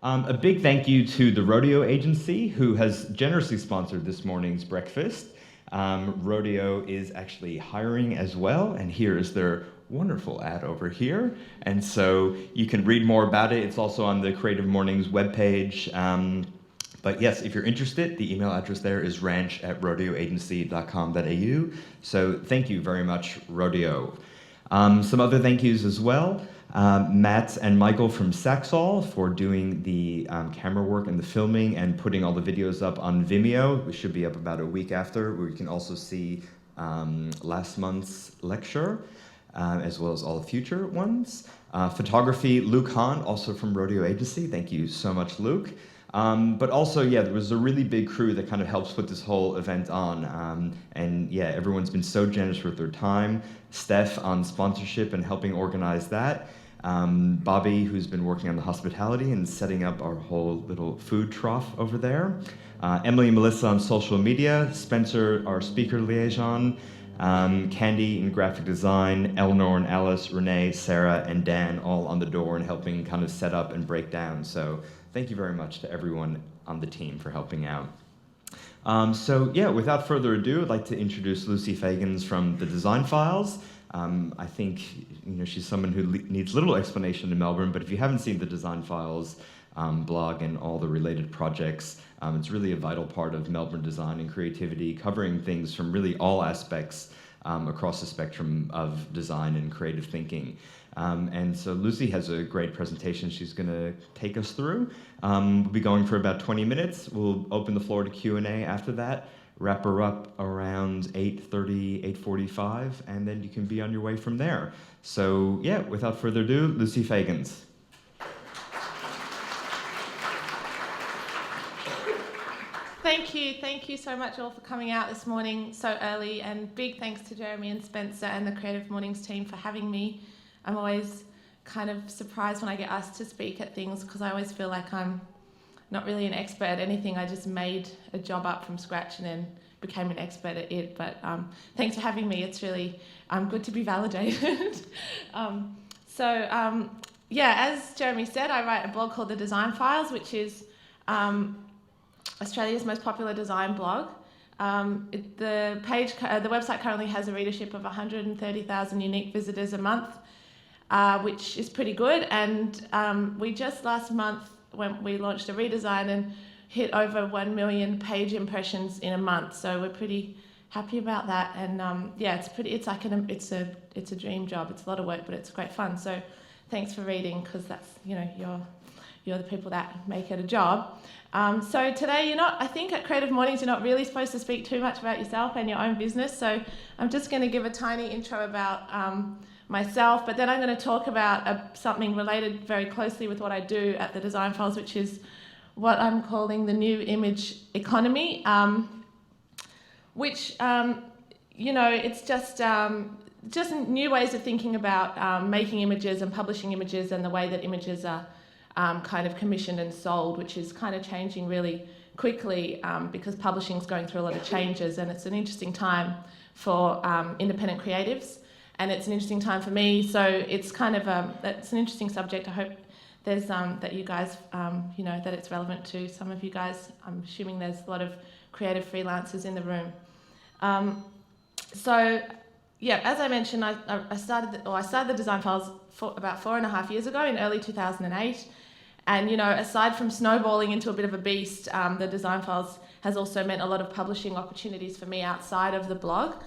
A big thank you to the Rodeo Agency, who has generously sponsored this morning's breakfast. Rodeo is actually hiring as well, and here is their wonderful ad over here. And so you can read more about it. It's also on the Creative Mornings webpage. But yes, if you're interested, the email address there is ranch@rodeoagency.com.au. So thank you very much, Rodeo. Some other thank yous as well. Matt and Michael from Saxall for doing the camera work and the filming and putting all the videos up on Vimeo. We should be up about a week after, where you can also see last month's lecture, as well as all the future ones. Photography, Luke Hahn, also from Rodeo Agency. Thank you so much, Luke. But also, yeah, there was a really big crew that kind of helps put this whole event on. And yeah, everyone's been so generous with their time. Steph on sponsorship and helping organize that. Bobby, who's been working on the hospitality and setting up our whole little food trough over there. Emily and Melissa on social media. Spencer, our speaker liaison. Candy in graphic design. Eleanor and Alice, Renee, Sarah, and Dan all on the door and helping kind of set up and break down. So thank you very much to everyone on the team for helping out. So yeah, without further ado, I'd like to introduce Lucy Feagins from the Design Files. I think she's someone who needs little explanation in Melbourne, but if you haven't seen the Design Files blog and all the related projects, it's really a vital part of Melbourne design and creativity, covering things from really all aspects across the spectrum of design and creative thinking. And so Lucy has a great presentation she's going to take us through. We'll be going for about 20 minutes. We'll open the floor to Q&A after that, wrap her up around 8:30, 8:45, and then you can be on your way from there. So yeah, without further ado, Lucy Feagins. Thank you so much all for coming out this morning so early, and big thanks to Jeremy and Spencer and the Creative Mornings team for having me. I'm always kind of surprised when I get asked to speak at things because I always feel like I'm not really an expert at anything. I just made a job up from scratch and then became an expert at it. But thanks for having me. It's really good to be validated. Yeah, as Jeremy said, I write a blog called The Design Files, which is Australia's most popular design blog. The website currently has a readership of 130,000 unique visitors a month, which is pretty good. And we just last month, when we launched a redesign, and hit over 1 million page impressions in a month. So we're pretty happy about that. And yeah, it's a dream job. It's a lot of work, but it's great fun. So thanks for reading, because that's you're the people that make it a job. So today, I think at Creative Mornings, you're not really supposed to speak too much about yourself and your own business. So I'm just going to give a tiny intro about myself, but then I'm going to talk about something related very closely with what I do at the Design Files, which is what I'm calling the new image economy, which, it's just new ways of thinking about making images and publishing images, and the way that images are kind of commissioned and sold, which is kind of changing really quickly because publishing is going through a lot of changes, and it's an interesting time for independent creatives, and it's an interesting time for me. So it's kind of it's an interesting subject. I hope there's that you guys that it's relevant to some of you guys. I'm assuming there's a lot of creative freelancers in the room. So yeah, as I mentioned, I started the Design Files about 4.5 years ago in early 2008. And, aside from snowballing into a bit of a beast, the Design Files has also meant a lot of publishing opportunities for me outside of the blog.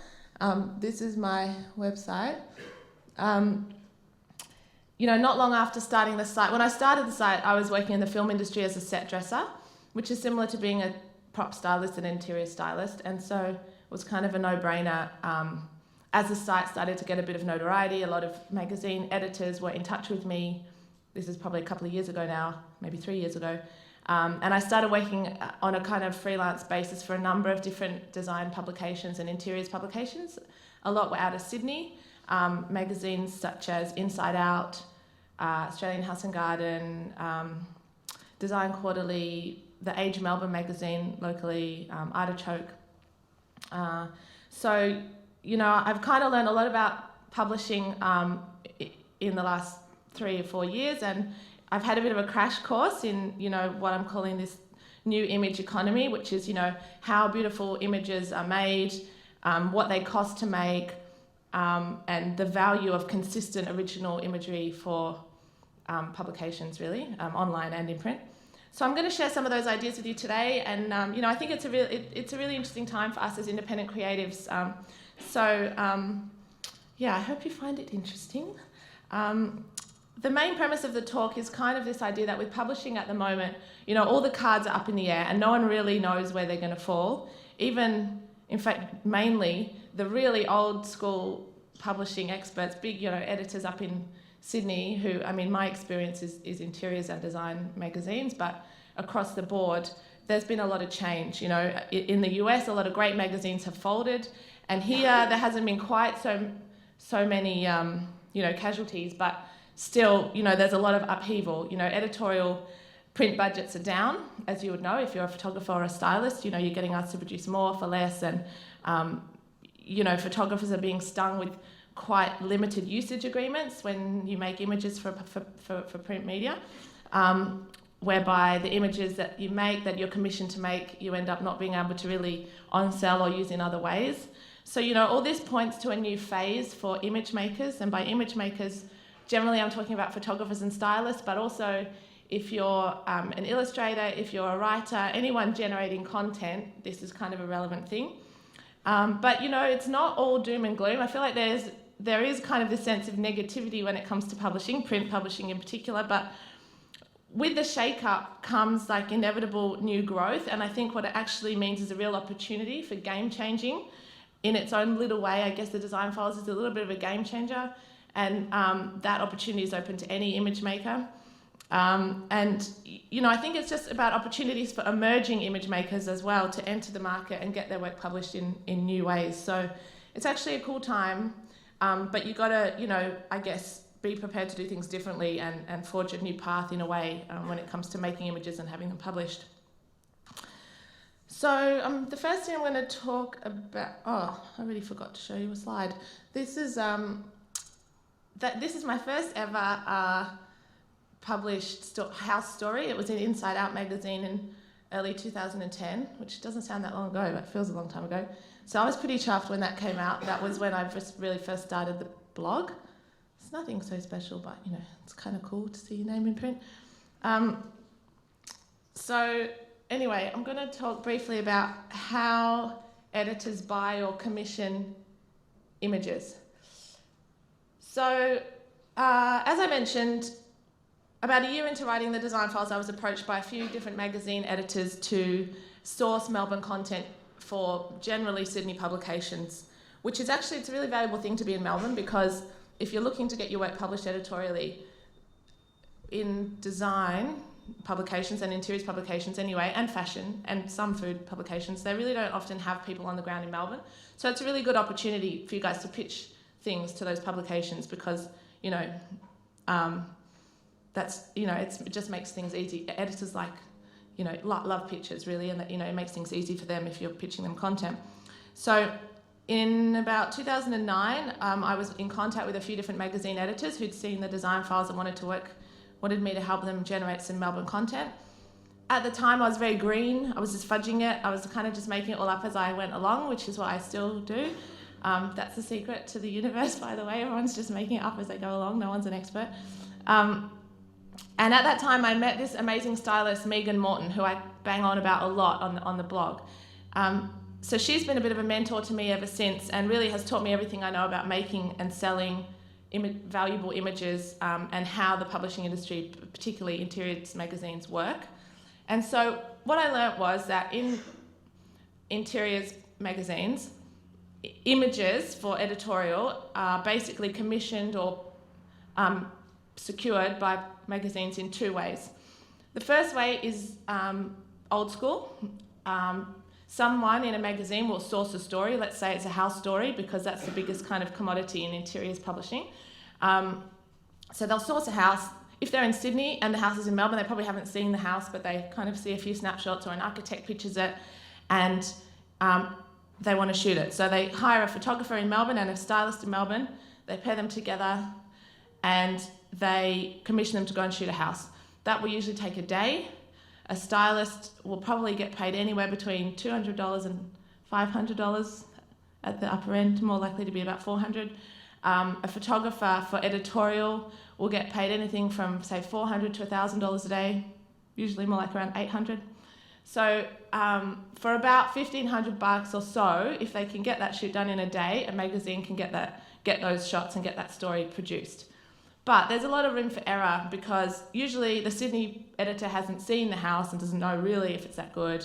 This is my website. Not long after starting the site, when I started the site, I was working in the film industry as a set dresser, which is similar to being a prop stylist and interior stylist. And so it was kind of a no-brainer. As the site started to get a bit of notoriety, a lot of magazine editors were in touch with me. this is probably a couple of years ago now, maybe 3 years ago. And I started working on a kind of freelance basis for a number of different design publications and interiors publications. A lot were out of Sydney, magazines such as Inside Out, Australian House and Garden, Design Quarterly, The Age Melbourne magazine locally, Artichoke. So, you know, I've kind of learned a lot about publishing in the last 3 or 4 years, and I've had a bit of a crash course in, you know, what I'm calling this new image economy, which is, you know, how beautiful images are made, what they cost to make, and the value of consistent original imagery for publications, really, online and in print. So I'm going to share some of those ideas with you today, and you know, I think it's a really interesting time for us as independent creatives. Yeah, I hope you find it interesting. The main premise of the talk is kind of this idea that with publishing at the moment, you know, all the cards are up in the air and no one really knows where they're going to fall. Even, in fact, mainly the really old school publishing experts, big, you know, editors up in Sydney who, I mean, my experience is interiors and design magazines, but across the board, there's been a lot of change. You know, in the US, a lot of great magazines have folded, and here there hasn't been quite so many, you know, casualties, but still, you know, there's a lot of upheaval. You know, editorial print budgets are down, as you would know if you're a photographer or a stylist. You know, you're getting asked to produce more for less, and you know, photographers are being stung with quite limited usage agreements when you make images for print media, whereby the images that you make, that you're commissioned to make, you end up not being able to really on-sell or use in other ways. So, you know, all this points to a new phase for image makers, and by image makers, generally I'm talking about photographers and stylists, but also if you're an illustrator, if you're a writer, anyone generating content, this is kind of a relevant thing. But, you know, it's not all doom and gloom. I feel like there is kind of this sense of negativity when it comes to publishing, print publishing in particular, but with the shake-up comes like inevitable new growth, and I think what it actually means is a real opportunity for game changing in its own little way. I guess the Design Files is a little bit of a game changer, and that opportunity is open to any image maker. And, you know, I think it's just about opportunities for emerging image makers as well to enter the market and get their work published in new ways. So it's actually a cool time, but you got to, you know, I guess, be prepared to do things differently and forge a new path in a way when it comes to making images and having them published. So the first thing I'm going to talk about, I really forgot to show you a slide. This is my first ever published house story. It was in Inside Out magazine in early 2010, which doesn't sound that long ago, but feels a long time ago. So I was pretty chuffed when that came out. That was when I really first started the blog. It's nothing so special, but, you know, it's kind of cool to see your name in print. So anyway, I'm going to talk briefly about how editors buy or commission images. So as I mentioned, about a year into writing the Design Files, I was approached by a few different magazine editors to source Melbourne content for generally Sydney publications, which is actually, it's a really valuable thing to be in Melbourne, because if you're looking to get your work published editorially in design publications and interiors publications anyway, and fashion and some food publications, they really don't often have people on the ground in Melbourne. So it's a really good opportunity for you guys to pitch things to those publications, because, you know, that's, you know, it just makes things easy. Editors like, you know, love pictures really, and that, you know, it makes things easy for them if you're pitching them content. So in about 2009, I was in contact with a few different magazine editors who'd seen the Design Files and wanted me to help them generate some Melbourne content. At the time, I was very green. I was just fudging it. I was kind of just making it all up as I went along, which is what I still do. That's the secret to the universe, by the way. Everyone's just making it up as they go along. No one's an expert. And at that time, I met this amazing stylist, Megan Morton, who I bang on about a lot on the blog. So she's been a bit of a mentor to me ever since, and really has taught me everything I know about making and selling valuable images, and how the publishing industry, particularly interiors magazines, work. And so what I learnt was that in interiors magazines, images for editorial are basically commissioned or secured by magazines in two ways. The first way is old school. Someone in a magazine will source a story. Let's say it's a house story, because that's the biggest kind of commodity in interiors publishing. So they'll source a house. If they're in Sydney and the house is in Melbourne, they probably haven't seen the house, but they kind of see a few snapshots, or an architect pictures it, and they want to shoot it. So they hire a photographer in Melbourne and a stylist in Melbourne. They pair them together and they commission them to go and shoot a house. That will usually take a day. A stylist will probably get paid anywhere between $200 and $500 at the upper end, more likely to be about $400. A photographer for editorial will get paid anything from, say, $400 to $1,000 a day, usually more like around $800. So for about $1,500 or so, if they can get that shoot done in a day, a magazine can get those shots and get that story produced. But there's a lot of room for error, because usually the Sydney editor hasn't seen the house and doesn't know really if it's that good.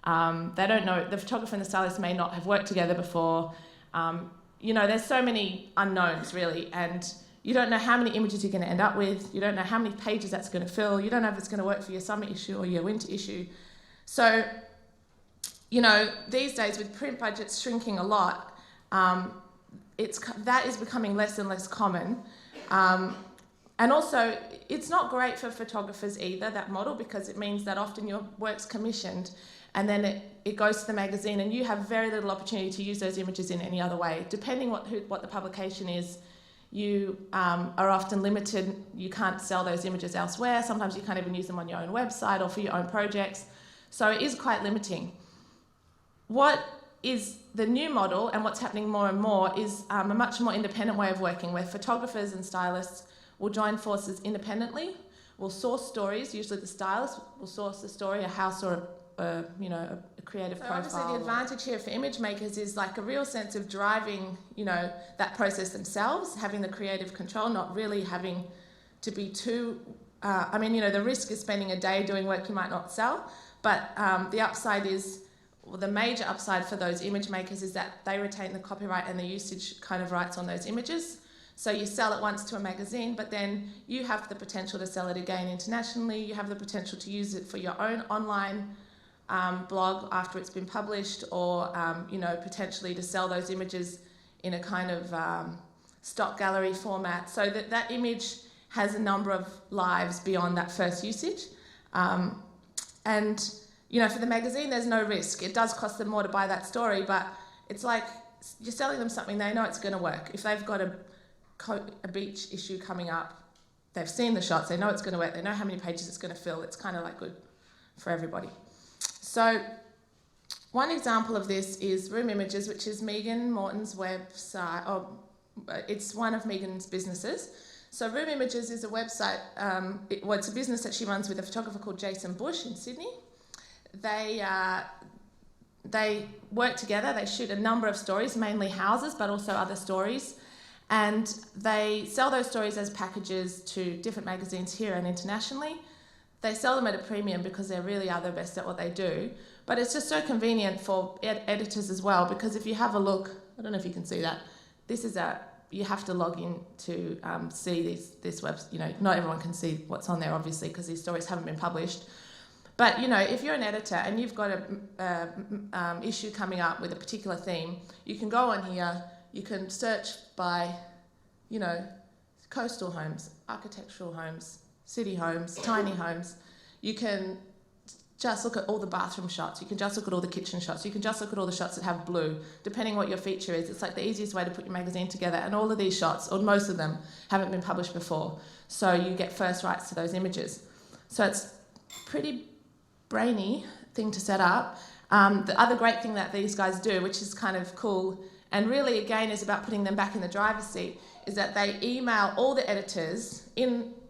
They don't know, the photographer and the stylist may not have worked together before. There's so many unknowns really, and you don't know how many images you're going to end up with. You don't know how many pages that's going to fill. You don't know if it's going to work for your summer issue or your winter issue. So, these days with print budgets shrinking a lot, that is becoming less and less common. And also, it's not great for photographers either, that model, because it means that often your work's commissioned and then it goes to the magazine, and you have very little opportunity to use those images in any other way. Depending what the publication is, you are often limited. You can't sell those images elsewhere. Sometimes you can't even use them on your own website or for your own projects. So it is quite limiting. What is the new model, and what's happening more and more, is a much more independent way of working, where photographers and stylists will join forces independently, will source stories. Usually the stylist will source the story, a house or a creative profile. Obviously the advantage here for image makers is like a real sense of driving, that process themselves, having the creative control, not really having to be too, the risk is spending a day doing work you might not sell, but the upside is, the major upside for those image makers is that they retain the copyright and the usage kind of rights on those images. So you sell it once to a magazine, but then you have the potential to sell it again internationally. You have the potential to use it for your own online blog after it's been published, or potentially to sell those images in a kind of stock gallery format, so that image has a number of lives beyond that first usage. For the magazine, there's no risk. It does cost them more to buy that story, but it's like you're selling them something, they know it's going to work. If they've got a beach issue coming up, they've seen the shots, they know it's going to work, they know how many pages it's going to fill. It's kind of like good for everybody. So one example of this is Room Images, which is Megan Morton's website. It's one of Megan's businesses. So Room Images is a website, it's a business that she runs with a photographer called Jason Bush in Sydney. They work together, they shoot a number of stories, mainly houses, but also other stories. And they sell those stories as packages to different magazines here and internationally. They sell them at a premium because they really are the best at what they do. But it's just so convenient for editors as well, because if you have a look, I don't know if you can see that, you have to log in to see this website. Not everyone can see what's on there, obviously, because these stories haven't been published. But, if you're an editor and you've got a issue coming up with a particular theme, you can go on here, you can search by, coastal homes, architectural homes, city homes, tiny homes. You can just look at all the bathroom shots. You can just look at all the kitchen shots. You can just look at all the shots that have blue, depending what your feature is. It's like the easiest way to put your magazine together. And all of these shots, or most of them, haven't been published before. So you get first rights to those images. So it's pretty brainy thing to set up. The other great thing that these guys do, which is kind of cool, and really again is about putting them back in the driver's seat, is that they email all the editors,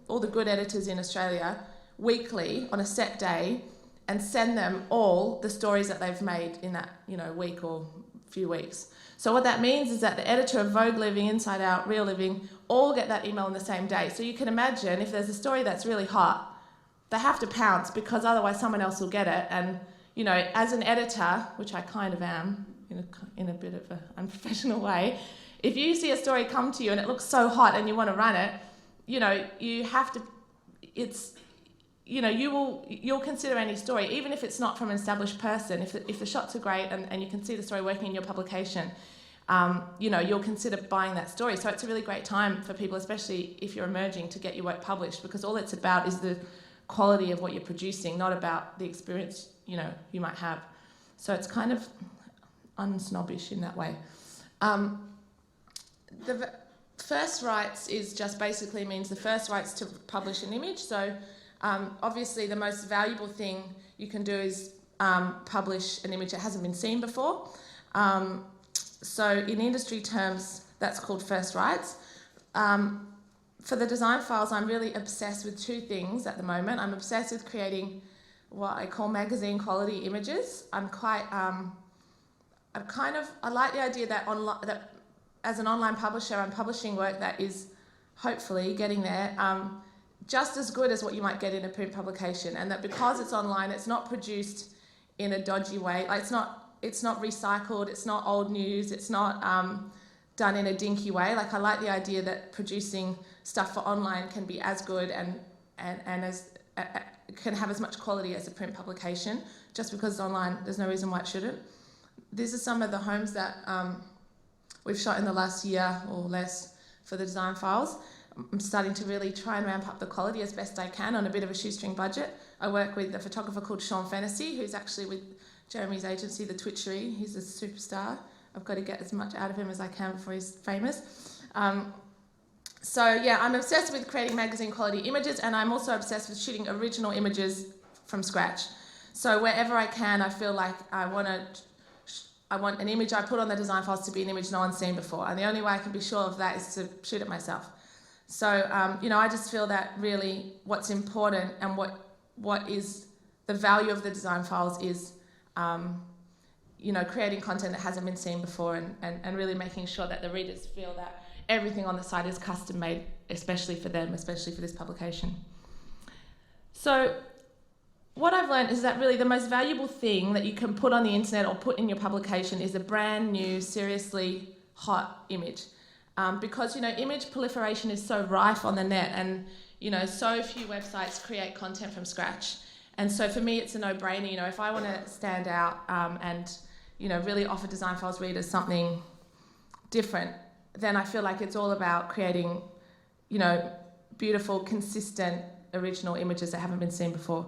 all the good editors in Australia, weekly on a set day, and send them all the stories that they've made in that week or few weeks. So what that means is that the editor of Vogue Living, Inside Out, Real Living, all get that email on the same day. So you can imagine if there's a story that's really hot, they have to pounce, because otherwise someone else will get it. And as an editor, which I kind of am in a bit of an unprofessional way, if you see a story come to you and it looks so hot and you want to run it, you have to it's, you'll consider any story, even if it's not from an established person. If the shots are great and you can see the story working in your publication, you'll consider buying that story. So it's a really great time for people, especially if you're emerging, to get your work published, because all it's about is the quality of what you're producing, not about the experience, you might have. So it's kind of unsnobbish in that way. The first rights is just basically means the first rights to publish an image. So obviously the most valuable thing you can do is publish an image that hasn't been seen before. So in industry terms, that's called first rights. For the design files, I'm really obsessed with two things at the moment. I'm obsessed with creating what I call magazine quality images. I like the idea that as an online publisher, I'm publishing work that is hopefully getting there, just as good as what you might get in a print publication, and that because it's online, it's not produced in a dodgy way. Like it's not recycled, it's not old news, it's not done in a dinky way. Like I like the idea that producing stuff for online can be as good and as can have as much quality as a print publication. Just because it's online, there's no reason why it shouldn't. These are some of the homes that we've shot in the last year or less for the design files. I'm starting to really try and ramp up the quality as best I can on a bit of a shoestring budget. I work with a photographer called Sean Fennessy, who's actually with Jeremy's agency, The Twitchery. He's a superstar. I've got to get as much out of him as I can before he's famous. So yeah, I'm obsessed with creating magazine quality images, and I'm also obsessed with shooting original images from scratch. So wherever I can, I feel like I want an image I put on the design files to be an image no one's seen before, and the only way I can be sure of that is to shoot it myself. So I just feel that really what's important and what is the value of the design files is creating content that hasn't been seen before, and really making sure that the readers feel that everything on the site is custom made, especially for them, especially for this publication. So what I've learned is that really the most valuable thing that you can put on the internet or put in your publication is a brand new, seriously hot image. Because, image proliferation is so rife on the net, and, so few websites create content from scratch. And so for me, it's a no-brainer. If I want to stand out and, really offer design files readers something different, then I feel like it's all about creating, beautiful, consistent, original images that haven't been seen before.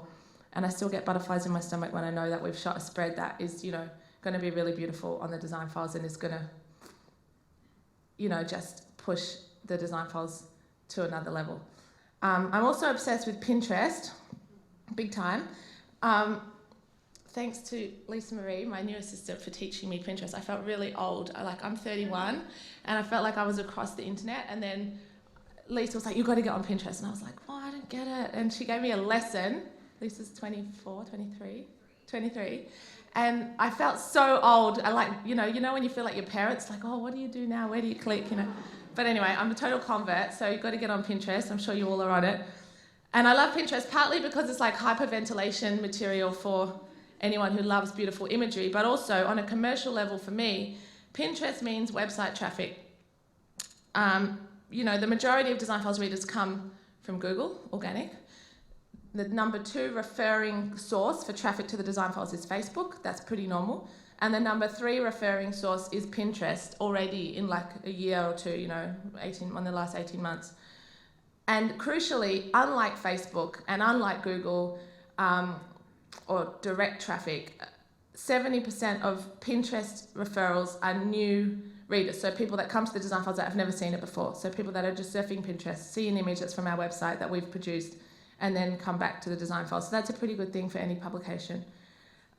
And I still get butterflies in my stomach when I know that we've shot a spread that is, going to be really beautiful on the design files and is going to, just push the design files to another level. I'm also obsessed with Pinterest, big time. Thanks to Lisa Marie, my new assistant, for teaching me Pinterest. I felt really old. I'm 31, and I felt like I was across the internet. And then Lisa was like, "You've got to get on Pinterest." And I was like, "Oh, I don't get it." And she gave me a lesson. Lisa's 23. And I felt so old. I when you feel like your parents, like, "Oh, what do you do now? Where do you click?" But anyway, I'm a total convert, so you've got to get on Pinterest. I'm sure you all are on it. And I love Pinterest partly because it's like hyperventilation material for anyone who loves beautiful imagery, but also on a commercial level for me, Pinterest means website traffic. The majority of design files readers come from Google, organic. The number 2 referring source for traffic to the design files is Facebook. That's pretty normal. And the number 3 referring source is Pinterest, already in like a year or two, in the last 18 months. And crucially, unlike Facebook and unlike Google or direct traffic, 70% of Pinterest referrals are new readers. So people that come to the design files that have never seen it before. So people that are just surfing Pinterest, see an image that's from our website that we've produced, and then come back to the design files. So that's a pretty good thing for any publication.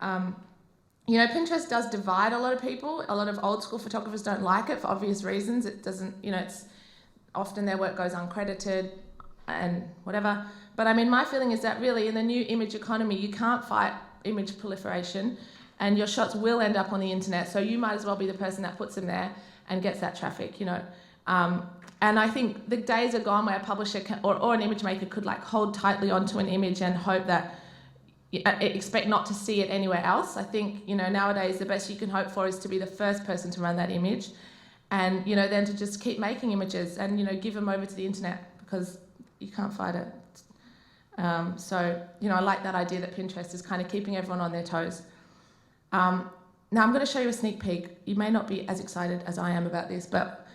Pinterest does divide a lot of people. A lot of old school photographers don't like it for obvious reasons. It doesn't, it's often their work goes uncredited and whatever. But my feeling is that really in the new image economy, you can't fight image proliferation, and your shots will end up on the internet. So you might as well be the person that puts them there and gets that traffic, And I think the days are gone where a publisher or an image maker could hold tightly onto an image and hope that expect not to see it anywhere else. I think nowadays the best you can hope for is to be the first person to run that image, and then to just keep making images and give them over to the internet because you can't fight it. So, I like that idea that Pinterest is kind of keeping everyone on their toes. Now I'm going to show you a sneak peek. You may not be as excited as I am about this, but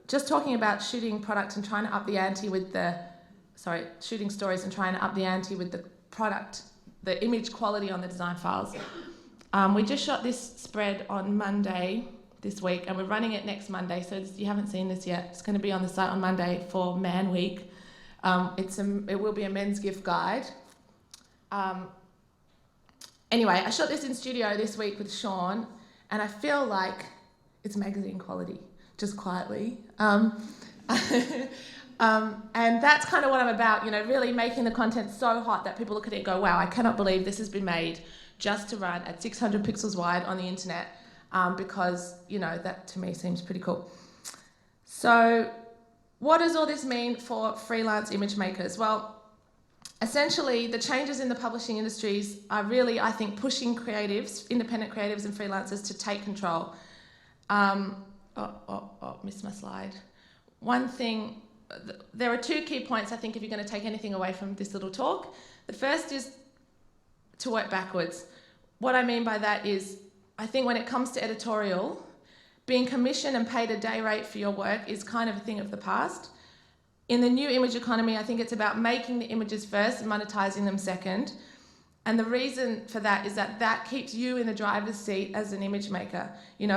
just talking about shooting product and trying to up the ante with shooting stories and trying to up the ante with the product, the image quality on the design files. We just shot this spread on Monday this week, and we're running it next Monday. So if you haven't seen this yet, it's going to be on the site on Monday for Man Week. It will be a men's gift guide. Anyway, I shot this in studio this week with Sean, and I feel like it's magazine quality, just quietly. And that's kind of what I'm about, really making the content so hot that people look at it and go, wow, I cannot believe this has been made just to run at 600 pixels wide on the internet, because, that to me seems pretty cool. So what does all this mean for freelance image makers? Well, essentially, the changes in the publishing industries are really, I think, pushing creatives, independent creatives and freelancers to take control. Missed my slide. One thing, there are two key points, I think, if you're going to take anything away from this little talk. The first is to work backwards. What I mean by that is, I think when it comes to editorial, being commissioned and paid a day rate for your work is kind of a thing of the past. In the new image economy, I think it's about making the images first and monetizing them second. And the reason for that is that keeps you in the driver's seat as an image maker. You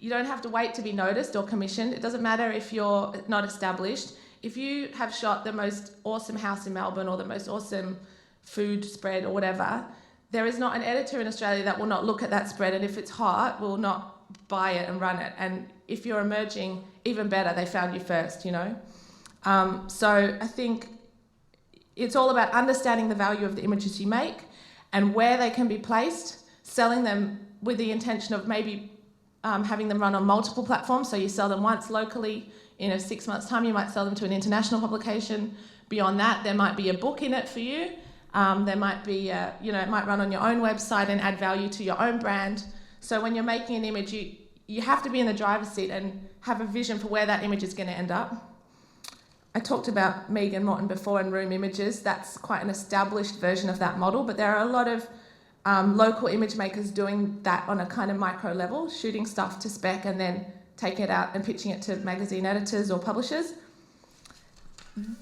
don't have to wait to be noticed or commissioned. It doesn't matter if you're not established. If you have shot the most awesome house in Melbourne or the most awesome food spread or whatever, there is not an editor in Australia that will not look at that spread, and if it's hot, will not buy it and run it. And if you're emerging, even better, they found you first, So I think it's all about understanding the value of the images you make and where they can be placed, selling them with the intention of maybe having them run on multiple platforms. So you sell them once locally, in 6 months' time you might sell them to an international publication. Beyond that, there might be a book in it for you. There might be, it might run on your own website and add value to your own brand. So when you're making an image, you have to be in the driver's seat and have a vision for where that image is going to end up. I talked about Megan Morton before and Room Images. That's quite an established version of that model, but there are a lot of local image makers doing that on a kind of micro level, shooting stuff to spec and then taking it out and pitching it to magazine editors or publishers.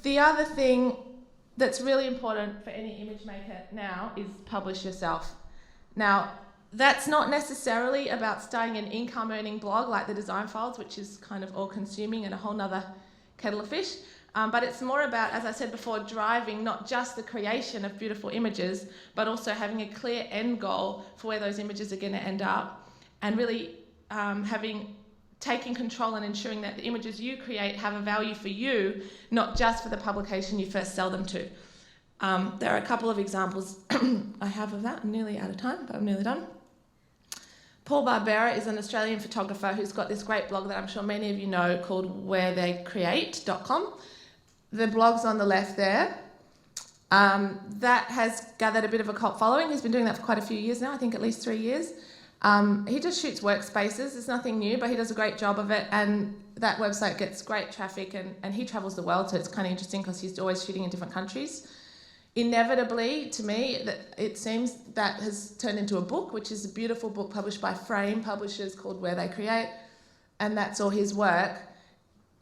The other thing that's really important for any image maker now is publish yourself. Now, that's not necessarily about starting an income earning blog like the Design Files, which is kind of all consuming and a whole nother kettle of fish. But it's more about, as I said before, driving not just the creation of beautiful images, but also having a clear end goal for where those images are going to end up, and really taking control and ensuring that the images you create have a value for you, not just for the publication you first sell them to. There are a couple of examples I have of that. I'm nearly out of time, but I'm nearly done. Paul Barbera is an Australian photographer who's got this great blog that I'm sure many of you know called wheretheycreate.com. The blog's on the left there. That has gathered a bit of a cult following. He's been doing that for quite a few years now, I think at least 3 years. He just shoots workspaces. It's nothing new, but he does a great job of it, and that website gets great traffic, and he travels the world, so it's kind of interesting because he's always shooting in different countries. Inevitably, to me, it seems that has turned into a book, which is a beautiful book published by Frame Publishers called Where They Create, and that's all his work.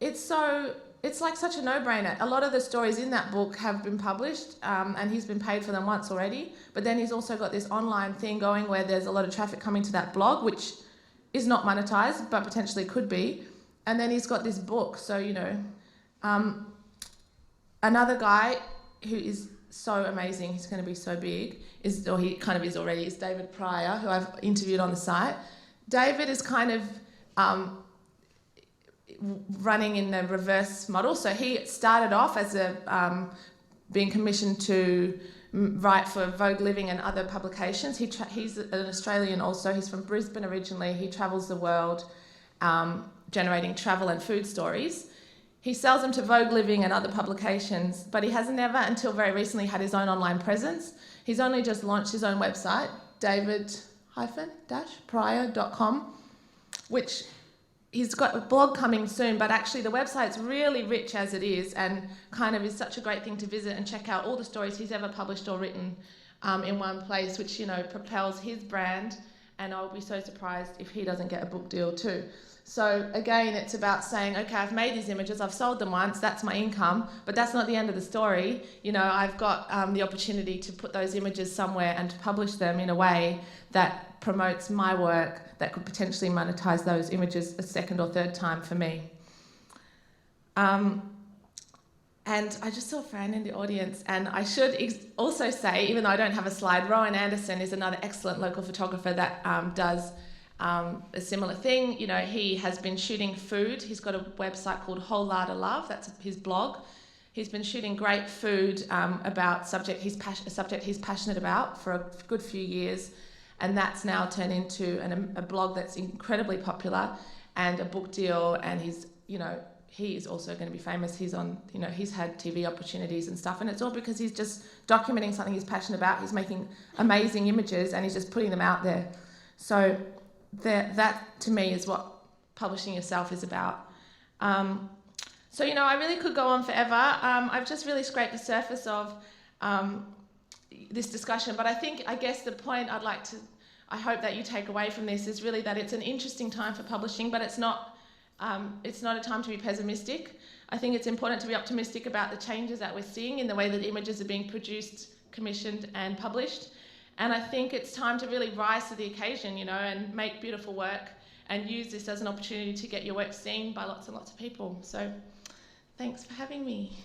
It's like such a no-brainer. A lot of the stories in that book have been published, and he's been paid for them once already, but then he's also got this online thing going where there's a lot of traffic coming to that blog, which is not monetized, but potentially could be, and then he's got this book. So, another guy who is so amazing, he's going to be so big, is David Pryor, who I've interviewed on the site. David is kind of running in the reverse model. So he started off as being commissioned to write for Vogue Living and other publications. He's an Australian also. He's from Brisbane originally. He travels the world generating travel and food stories. He sells them to Vogue Living and other publications, but he has never until very recently had his own online presence. He's only just launched his own website, david-pryor.com, which he's got a blog coming soon, but actually the website's really rich as it is, and kind of is such a great thing to visit and check out all the stories he's ever published or written in one place, which, you know, propels his brand. And I'll be so surprised if he doesn't get a book deal too. So again, it's about saying, okay, I've made these images, I've sold them once, that's my income, but that's not the end of the story. You know, I've got the opportunity to put those images somewhere and to publish them in a way that promotes my work, that could potentially monetize those images a second or third time for me. And I just saw Fran in the audience, and I should also say, even though I don't have a slide, Rowan Anderson is another excellent local photographer that does a similar thing. You know, he has been shooting food. He's got a website called Whole Lotta Love. That's his blog. He's been shooting great food about a subject he's passionate about for a good few years, and that's now turned into a blog that's incredibly popular and a book deal. And he's, you know, he is also going to be famous. He's on, you know, he's had TV opportunities and stuff, and it's all because he's just documenting something he's passionate about. He's making amazing images and he's just putting them out there. So that to me is what publishing yourself is about. So, you know, I really could go on forever. I've just really scraped the surface of this discussion, but I guess the point I hope that you take away from this is really that it's an interesting time for publishing, but it's not a time to be pessimistic. I think it's important to be optimistic about the changes that we're seeing in the way that images are being produced, commissioned and published. And I think it's time to really rise to the occasion, you know, and make beautiful work and use this as an opportunity to get your work seen by lots and lots of people. So thanks for having me.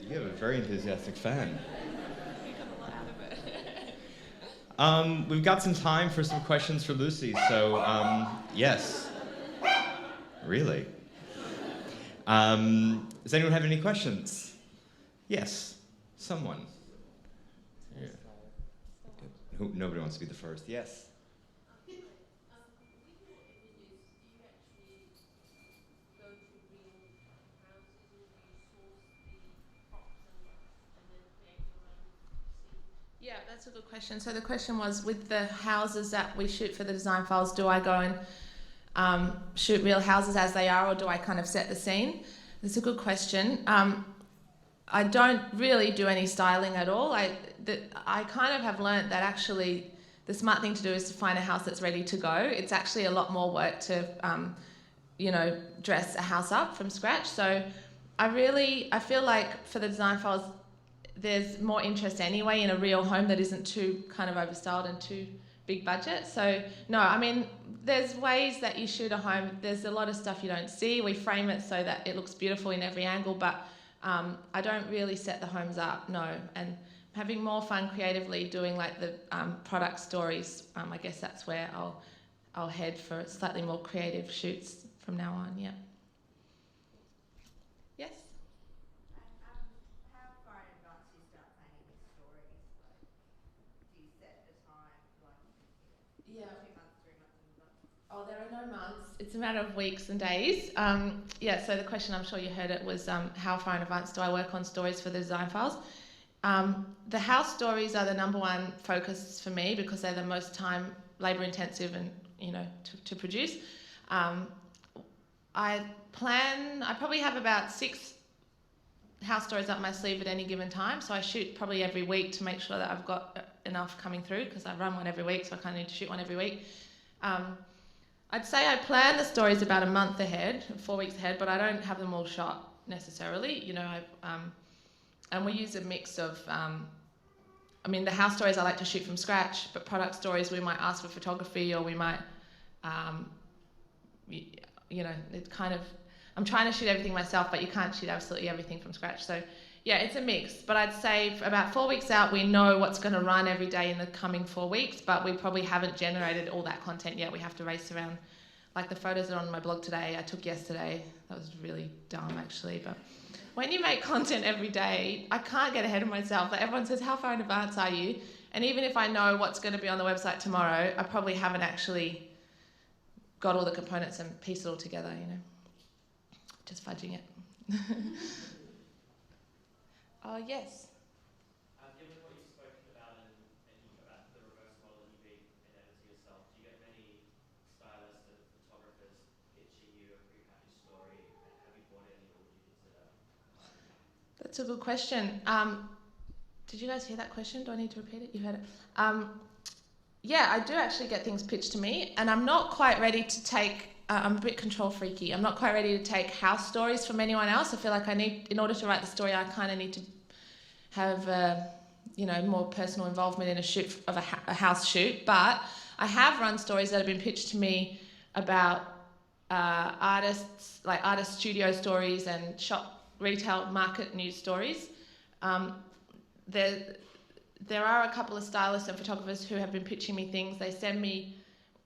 You have a very enthusiastic fan. We got a lot out of it. We've got some time for some questions for Lucy, so yes. Really? Does anyone have any questions? Yes, someone. Yeah. Nobody wants to be the first. Yes. Yeah, that's a good question. So the question was, with the houses that we shoot for the design files, do I go and shoot real houses as they are, or do I kind of set the scene? That's a good question. I don't really do any styling at all. I kind of have learnt that actually the smart thing to do is to find a house that's ready to go. It's actually a lot more work to, you know, dress a house up from scratch. So I feel like for the design files, there's more interest anyway in a real home that isn't too kind of overstyled and too big budget. So no, I mean, there's ways that you shoot a home. There's a lot of stuff you don't see. We frame it so that it looks beautiful in every angle, but I don't really set the homes up, no. And having more fun creatively doing like the product stories, I guess that's where I'll head for slightly more creative shoots from now on, yeah. Yes? Yeah. 2 months, 3 months in advance? Oh, there are no months. It's a matter of weeks and days. Yeah, so the question, I'm sure you heard it, was how far in advance do I work on stories for the design files? The house stories are the #1 focus for me because they're the most time, labour intensive and, you know, to produce. I probably have about 6 house stories up my sleeve at any given time, so I shoot probably every week to make sure that I've got enough coming through, because I run one every week, so I kind of need to shoot one every week. I'd say I plan the stories about a month ahead, 4 weeks ahead, but I don't have them all shot necessarily. You know, and we use a mix of, I mean, the house stories I like to shoot from scratch, but product stories we might ask for photography, or we might, you know, it kind of, I'm trying to shoot everything myself, but you can't shoot absolutely everything from scratch. So yeah, it's a mix, but I'd say about 4 weeks out, we know what's going to run every day in the coming 4 weeks, but we probably haven't generated all that content yet. We have to race around. Like the photos that are on my blog today, I took yesterday. That was really dumb, actually. But when you make content every day, I can't get ahead of myself. Like everyone says, how far in advance are you? And even if I know what's going to be on the website tomorrow, I probably haven't actually got all the components and pieced it all together, you know. Just fudging it. Oh, yes. Given what you've spoken about and about the reverse model, you being an editor yourself, do you get many stylists and photographers pitching you a prepackaged story? Have you bought any, or would you consider hiring? That's a good question. Did you guys hear that question? Do I need to repeat it? You heard it. Yeah, I do actually get things pitched to me, and I'm not quite ready to take. I'm a bit control freaky. I'm not quite ready to take house stories from anyone else. I feel like I need, in order to write the story, I kind of need to have, more personal involvement in a shoot of a house shoot. But I have run stories that have been pitched to me about artists, like artist studio stories and shop retail market news stories. There are a couple of stylists and photographers who have been pitching me things. They send me,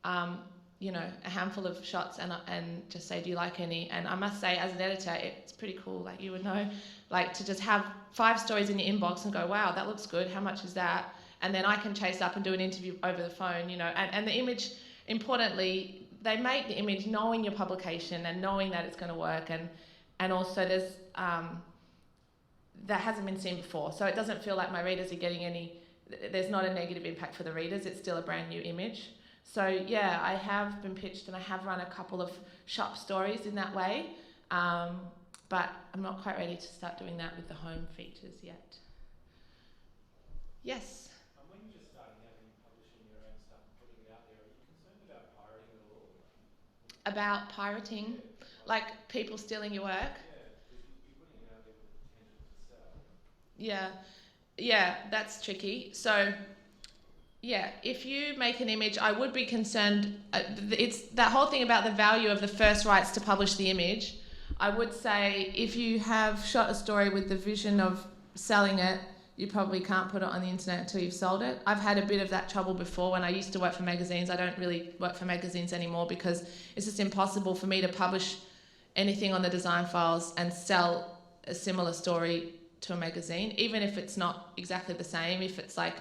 a handful of shots and just say, do you like any? And I must say, as an editor, it's pretty cool. Like, you would know, like, to just have 5 stories in your inbox and go, wow, that looks good. How much is that? And then I can chase up and do an interview over the phone, and the image, importantly, they make the image knowing your publication and knowing that it's going to work. And also there's, that hasn't been seen before. So it doesn't feel like my readers are getting there's not a negative impact for the readers. It's still a brand new image. So yeah, I have been pitched and I have run a couple of shop stories in that way. But I'm not quite ready to start doing that with the home features yet. Yes? When you're just starting out and publishing your own stuff and putting it out there, are you concerned about pirating at all? About pirating? Yeah. Like people stealing your work? Yeah, because you're putting it out there with the potential to sell. Yeah, that's tricky. So, yeah, if you make an image, I would be concerned. It's that whole thing about the value of the first rights to publish the image. I would say if you have shot a story with the vision of selling it, you probably can't put it on the internet until you've sold it. I've had a bit of that trouble before when I used to work for magazines. I don't really work for magazines anymore because it's just impossible for me to publish anything on the design files and sell a similar story to a magazine, even if it's not exactly the same. If it's like,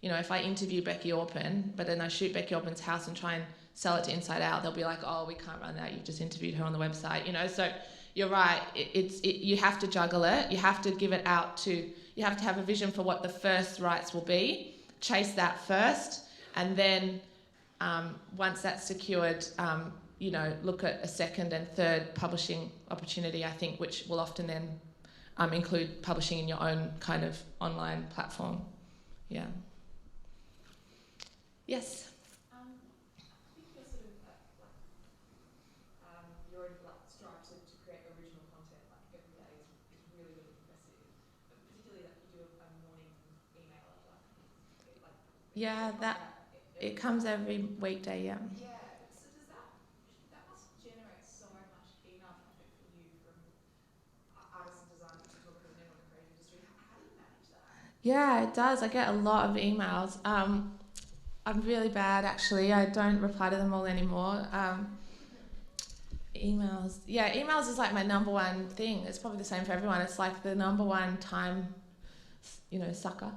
if I interview Becky Orpin, but then I shoot Becky Orpin's house and try and sell it to Inside Out, they'll be like, oh, we can't run that, you've just interviewed her on the website, So you're right, you have to juggle it, you have to give it out to, you have to have a vision for what the first rights will be, chase that first, and then once that's secured, look at a second and third publishing opportunity, I think, which will often then include publishing in your own kind of online platform. Yeah. Yes? I think you're sort of you already strive to create original content like every day is really, really impressive. But particularly that you do a morning email Yeah, it comes every weekday, yeah. Yeah. So does that must generate so much email traffic for you from artists and designers, photographers, and everyone in the creative industry. How do you manage that? Yeah, it does. I get a lot of emails. I'm really bad, actually. I don't reply to them all anymore. Emails. Yeah, emails is like my number one thing. It's probably the same for everyone. It's like the number one time, sucker.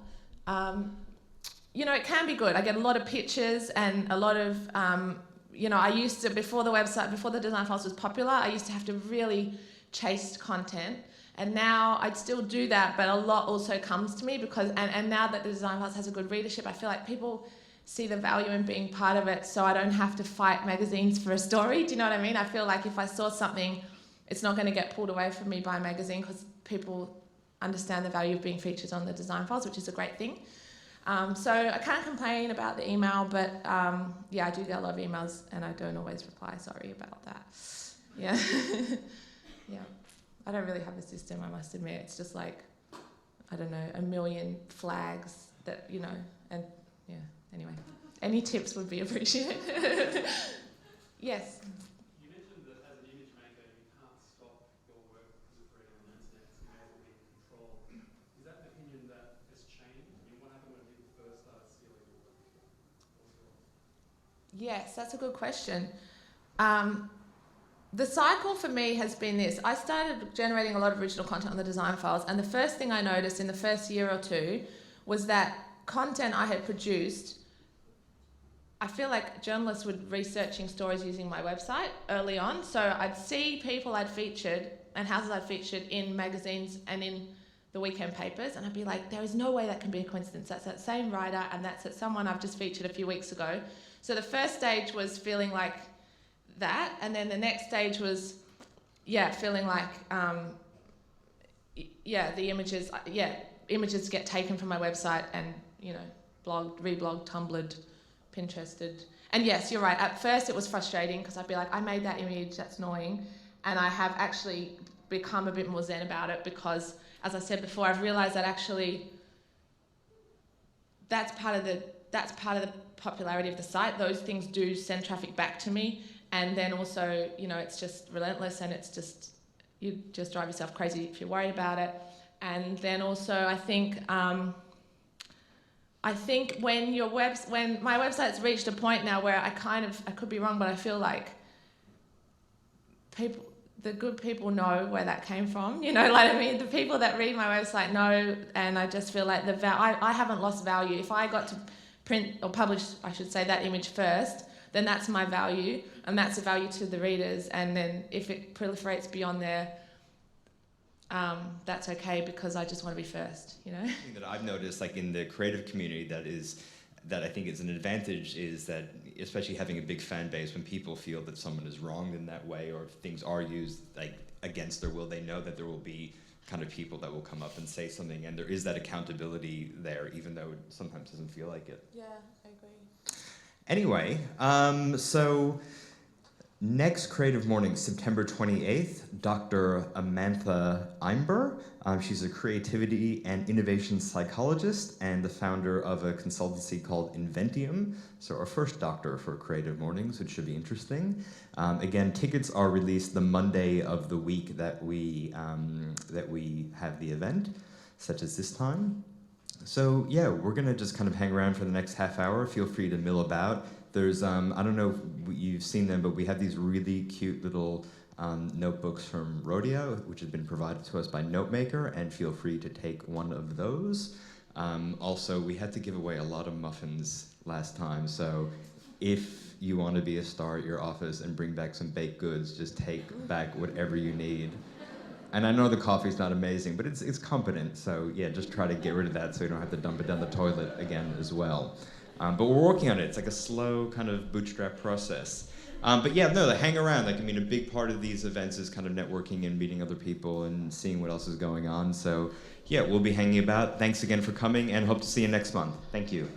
It can be good. I get a lot of pictures and a lot of, I used to, before the design files was popular, I used to have to really chase content. And now I'd still do that, but a lot also comes to me because, and now that the design files has a good readership, I feel like people see the value in being part of it, so I don't have to fight magazines for a story. Do you know what I mean? I feel like if I saw something, it's not going to get pulled away from me by a magazine because people understand the value of being featured on the design files, which is a great thing. So I can't complain about the email, but yeah, I do get a lot of emails and I don't always reply. Sorry about that. Yeah. Yeah. I don't really have a system, I must admit. It's just like, I don't know, a million flags that, and yeah. Anyway, any tips would be appreciated. Yes? You mentioned that as an image maker, you can't stop your work because it's already on the internet, so you may as well be in control. Is that an opinion that has changed? What happened when people first started stealing your work? Yes, that's a good question. The cycle for me has been this. I started generating a lot of original content on the design files, and the first thing I noticed in the first year or two was that content I had produced, I feel like journalists were researching stories using my website early on. So I'd see people I'd featured and houses I'd featured in magazines and in the weekend papers, and I'd be like, there is no way that can be a coincidence. That's that same writer, and that's at someone I've just featured a few weeks ago. So the first stage was feeling like that, and then the next stage was, feeling like, the images get taken from my website and, blogged, reblogged, Tumblred, Pinterested. And yes, you're right. At first it was frustrating because I'd be like, I made that image, that's annoying. And I have actually become a bit more zen about it because, as I said before, I've realised that actually that's part of the popularity of the site. Those things do send traffic back to me. And then also, it's just relentless, and it's just, you just drive yourself crazy if you're worried about it. And then also, I think when my website's reached a point now where I could be wrong, but I feel like the good people know where that came from. The people that read my website know, and I just feel like I haven't lost value. If I got to print or publish, I should say, that image first, then that's my value, and that's a value to the readers. And then if it proliferates beyond there, that's okay, because I just want to be first, Something that I've noticed, like in the creative community, that I think is an advantage is that, especially having a big fan base, when people feel that someone is wronged in that way or if things are used like against their will, they know that there will be kind of people that will come up and say something, and there is that accountability there, even though it sometimes doesn't feel like it. Yeah, I agree. Anyway, so next Creative Mornings, September 28th, Dr. Amantha Imber. She's a creativity and innovation psychologist and the founder of a consultancy called Inventium. So our first doctor for Creative Mornings, which should be interesting. Again, tickets are released the Monday of the week that we have the event, such as this time. So yeah, we're gonna just kind of hang around for the next half hour. Feel free to mill about. There's, I don't know if you've seen them, but we have these really cute little notebooks from Rodeo, which has been provided to us by Notemaker, and feel free to take one of those. Also, we had to give away a lot of muffins last time, so if you want to be a star at your office and bring back some baked goods, just take back whatever you need. And I know the coffee's not amazing, but it's competent, so yeah, just try to get rid of that so you don't have to dump it down the toilet again as well. But we're working on it. It's like a slow kind of bootstrap process. But yeah, no, hang around. A big part of these events is kind of networking and meeting other people and seeing what else is going on. So yeah, we'll be hanging about. Thanks again for coming, and hope to see you next month. Thank you.